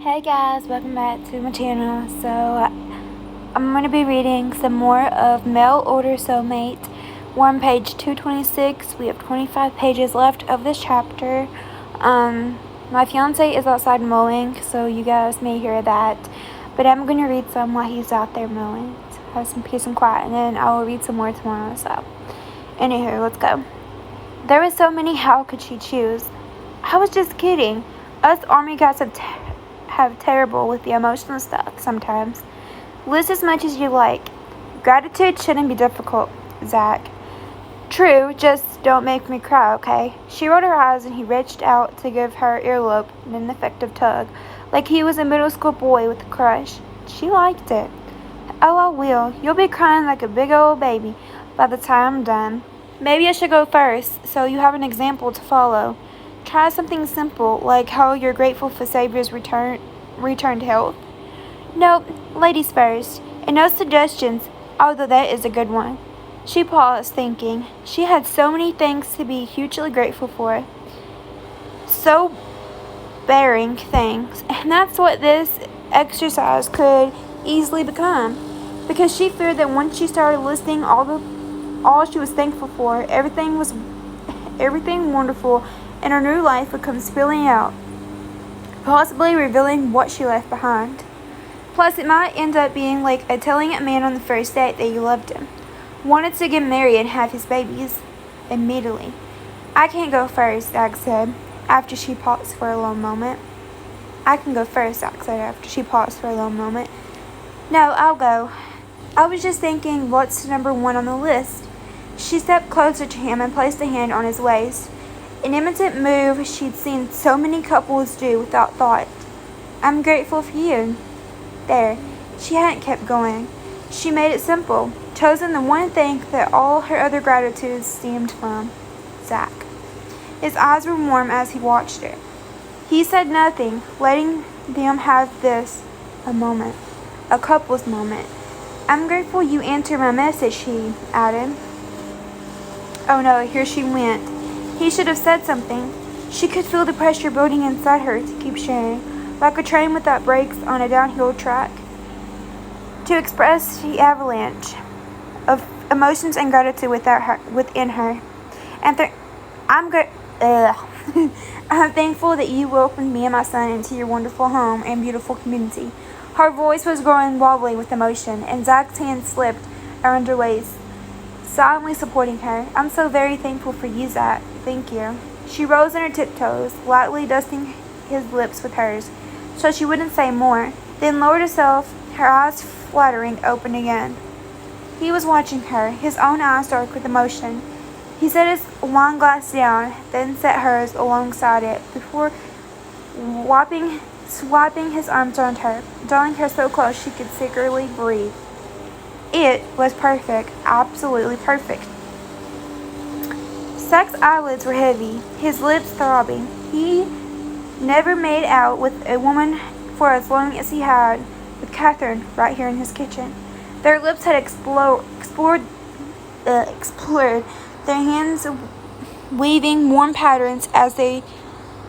Hey guys, welcome back to my channel. So I'm going to be reading some more of Mail Order Soulmate. We're on page 226. We have 25 pages left of this chapter. My fiance is outside mowing, so you guys may hear that. But I'm going to read some while he's out there mowing. So have some peace and quiet, and then I will read some more tomorrow. So anywho, let's go. There were so many, how could she choose? I was just kidding. Us army guys have terrible with the emotional stuff sometimes. List as much as you like. Gratitude shouldn't be difficult, Zach. True, just don't make me cry, okay? She rolled her eyes and he reached out to give her earlobe in an effective tug, like he was a middle school boy with a crush. She liked it. Oh, I will. You'll be crying like a big old baby by the time I'm done. Maybe I should go first, so you have an example to follow. Try something simple, like how you're grateful for Savior's returned health. Nope, ladies first, and no suggestions, although that is a good one. She paused, thinking. She had so many things to be hugely grateful for. So bearing things, and that's what this exercise could easily become, because she feared that once she started listing all she was thankful for, everything wonderful and her new life would come spilling out, possibly revealing what she left behind. Plus, it might end up being like telling a man on the first date that you loved him, wanted to get married and have his babies immediately. I can't go first, Zach said, after she paused for a long moment. I can go first, Zach said after she paused for a long moment. No, I'll go. I was just thinking, what's number one on the list? She stepped closer to him and placed a hand on his waist. An imitant move she'd seen so many couples do without thought. I'm grateful for you. There. She hadn't kept going. She made it simple, chosen the one thing that all her other gratitudes stemmed from. Zach. His eyes were warm as he watched her. He said nothing, letting them have this, a moment. A couple's moment. I'm grateful you answered my message, he added. Oh no, here she went. He should have said something. She could feel the pressure building inside her to keep sharing, like a train without brakes on a downhill track. To express the avalanche of emotions and gratitude within her. And I'm thankful that you welcomed me and my son into your wonderful home and beautiful community. Her voice was growing wobbly with emotion, and Zach's hand slipped around her waist, silently supporting her. I'm so very thankful for you, Zach. Thank you. She rose on her tiptoes, lightly dusting his lips with hers, so she wouldn't say more, then lowered herself, her eyes fluttering open again. He was watching her, his own eyes dark with emotion. He set his wine glass down, then set hers alongside it, before swiping his arms around her, drawing her so close she could secretly breathe. It was perfect, absolutely perfect. Zach's eyelids were heavy, his lips throbbing. He never made out with a woman for as long as he had with Catherine right here in his kitchen. Their lips had explored, their hands weaving warm patterns as they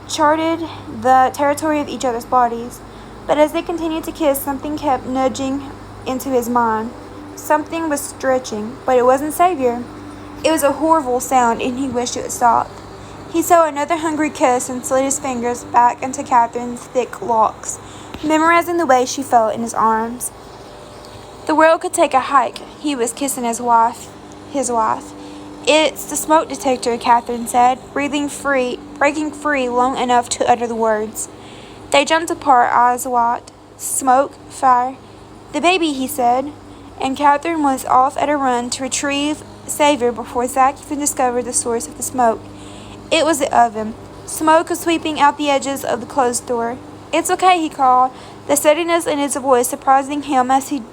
charted the territory of each other's bodies. But as they continued to kiss, something kept nudging into his mind. Something was stretching, but it wasn't Savior. It was a horrible sound, and he wished it would stop. He saw another hungry kiss and slid his fingers back into Catherine's thick locks, memorizing the way she felt in his arms. The world could take a hike. He was kissing his wife. It's the smoke detector, Catherine said, breaking free long enough to utter the words. They jumped apart, eyes wide. Smoke, fire. The baby, he said, and Catherine was off at a run to retrieve Savior before Zach even discovered the source of the smoke. It was the oven. Smoke was sweeping out the edges of the closed door. It's okay, he called, the steadiness in his voice surprising him as he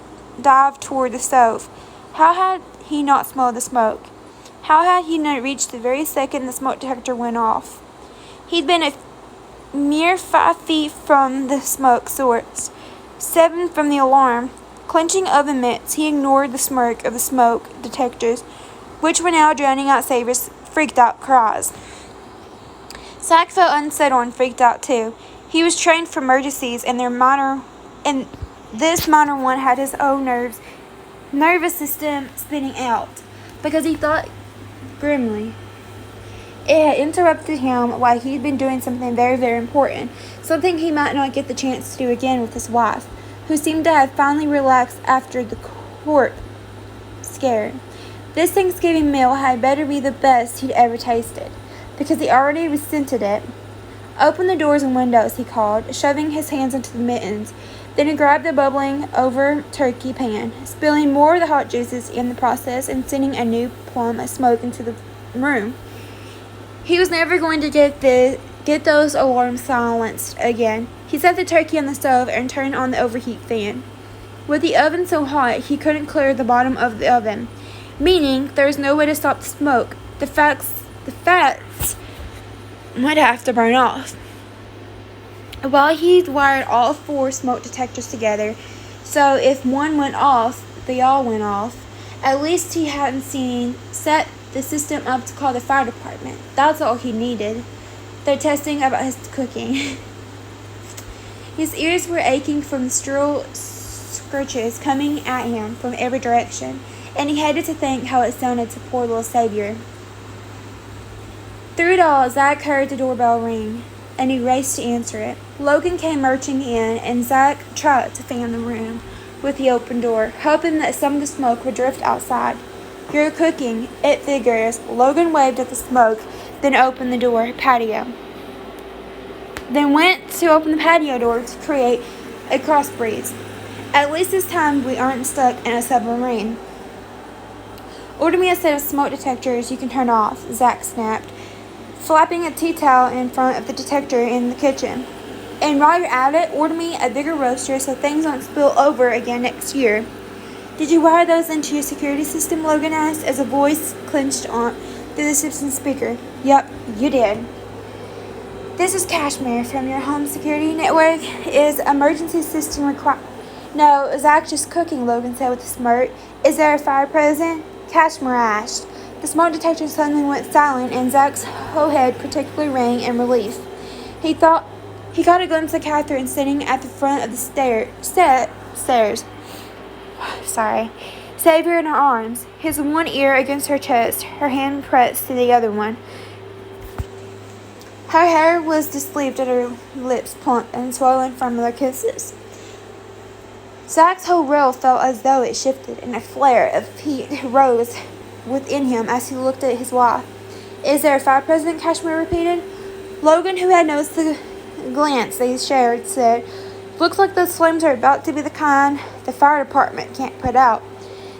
dived toward the stove. How had he not smelled the smoke? How had he not reached the very second the smoke detector went off? He'd been a mere 5 feet from the smoke source, 7 from the alarm. Clenching oven mitts, he ignored the smirk of the smoke detectors, which were now drowning out Savior's freaked-out cries. Zach felt unsettled and freaked out too. He was trained for emergencies, and this minor one had his own nervous system spinning out because he thought grimly. It had interrupted him while he'd been doing something very, very important, something he might not get the chance to do again with his wife, who seemed to have finally relaxed after the court scare. This Thanksgiving meal had better be the best he'd ever tasted, because he already resented it. "Open the doors and windows," he called, shoving his hands into the mittens. Then he grabbed the bubbling over turkey pan, spilling more of the hot juices in the process and sending a new plum of smoke into the room. He was never going to get those alarms silenced again. He set the turkey on the stove and turned on the overheat fan. With the oven so hot, he couldn't clear the bottom of the oven, meaning there was no way to stop the smoke. The fats would have to burn off. While he'd wired all 4 smoke detectors together, so if one went off, they all went off. At least he hadn't set the system up to call the fire department. That's all he needed. They're testing about his cooking. His ears were aching from the sterile screeches coming at him from every direction, and he hated to think how it sounded to poor little Savior. Through it all, Zach heard the doorbell ring, and he raced to answer it. Logan came marching in, and Zach tried to fan the room with the open door, hoping that some of the smoke would drift outside. "You're cooking, it figures." Logan waved at the smoke, then opened the patio. Then went to open the patio door to create a cross breeze. "At least this time we aren't stuck in a submarine." "Order me a set of smoke detectors you can turn off," Zach snapped, flapping a tea towel in front of the detector in the kitchen. "And while you're at it, order me a bigger roaster so things won't spill over again next year." "Did you wire those into your security system?" Logan asked as a voice clenched on through the system speaker. "Yep, you did." "This is Cashmere from your home security network. Is emergency system required?" "No, Zach just cooking," Logan said with a smirk. "Is there a fire present?" Cashmere asked. The smoke detector suddenly went silent, and Zach's whole head particularly rang in relief. He got a glimpse of Catherine sitting at the front of the stairs. Savior in her arms, his one ear against her chest, her hand pressed to the other one. Her hair was disleaved and her lips plump and swollen from their kisses. Zach's whole world felt as though it shifted, and a flare of heat rose within him as he looked at his wife. "Is there a fire present?" Cashmere repeated. Logan, who had noticed the glance they shared, said, "Looks like those flames are about to be the kind the fire department can't put out."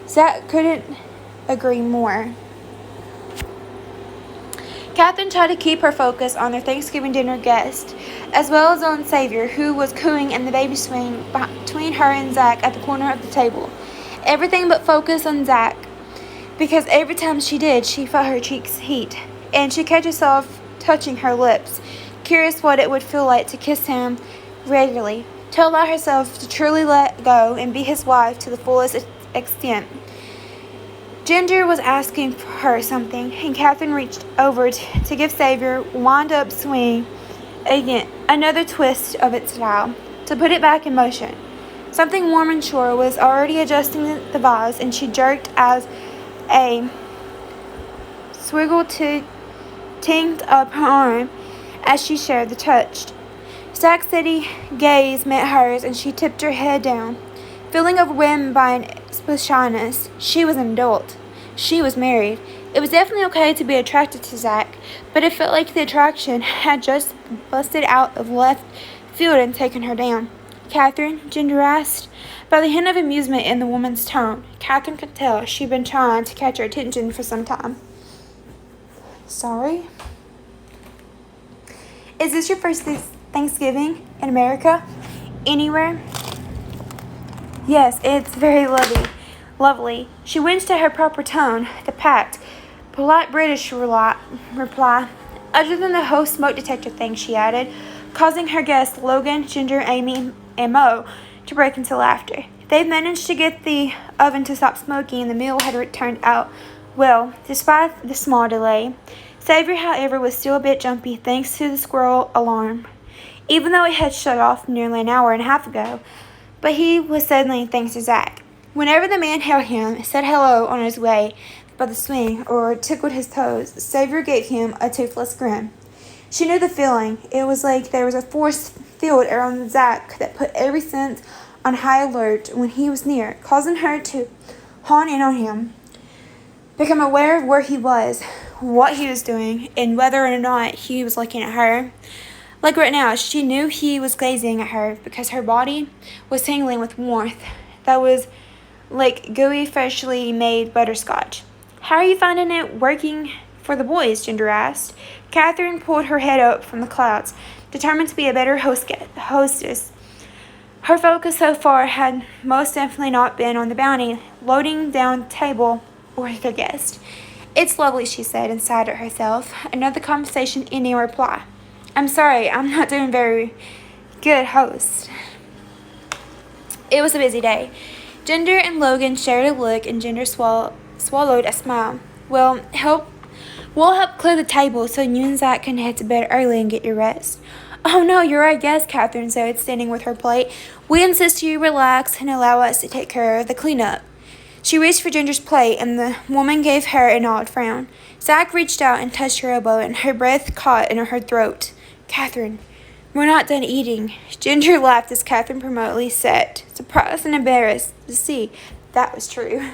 Zach couldn't agree more. Catherine tried to keep her focus on their Thanksgiving dinner guest, as well as on Savior, who was cooing in the baby swing between her and Zach at the corner of the table. Everything but focus on Zach, because every time she did, she felt her cheeks heat, and she catch herself touching her lips, curious what it would feel like to kiss him regularly, to allow herself to truly let go and be his wife to the fullest extent. Ginger was asking her something, and Catherine reached over to give Savior wind-up swing again, another twist of its style, to put it back in motion. Something warm and sure was already adjusting the vase, and she jerked as a swiggle tinged up her arm as she shared the touch. Zach's steady gaze met hers, and she tipped her head down, feeling overwhelmed by an shyness. She was an adult. She was married. It was definitely okay to be attracted to Zach, but it felt like the attraction had just busted out of left field and taken her down. "Catherine?" Ginger asked. By the hint of amusement in the woman's tone, Catherine could tell she'd been trying to catch her attention for some time. "Sorry?" "Is this your first Thanksgiving in America? Anywhere?" "Yes, it's very lovely." She winced at her proper tone, the packed, polite British reply. "Other than the whole smoke detector thing," she added, causing her guests, Logan, Ginger, Amy, and Mo, to break into laughter. They'd managed to get the oven to stop smoking, and the meal had turned out well, despite the small delay. Savior, however, was still a bit jumpy thanks to the squirrel alarm. even though it had shut off nearly an hour and a half ago. But he was suddenly thanks to Zach. Whenever the man held him, said hello on his way by the swing, or tickled his toes, Xavier gave him a toothless grin. She knew the feeling. It was like there was a force field around Zach that put every sense on high alert when he was near, causing her to hone in on him, become aware of where he was, what he was doing, and whether or not he was looking at her. Like right now, she knew he was gazing at her because her body was tingling with warmth that was like gooey, freshly made butterscotch. "How are you finding it working for the boys?" Ginger asked. Catherine pulled her head up from the clouds, determined to be a better hostess. Her focus so far had most definitely not been on the bounty, loading down the table, or the guest. "It's lovely," she said, and sighed at herself. Another conversation ending reply. "I'm sorry, I'm not doing very good host." It was a busy day. Ginger and Logan shared a look, and Ginger swallowed a smile. We'll help clear the table so you and Zach can head to bed early and get your rest." "Oh, no, you're our guest," Catherine said, standing with her plate. "We insist you relax and allow us to take care of the cleanup." She reached for Ginger's plate, and the woman gave her an odd frown. Zach reached out and touched her elbow, and her breath caught in her throat. "Catherine, we're not done eating." Ginger laughed as Catherine promptly said, surprised and embarrassed to see that was true.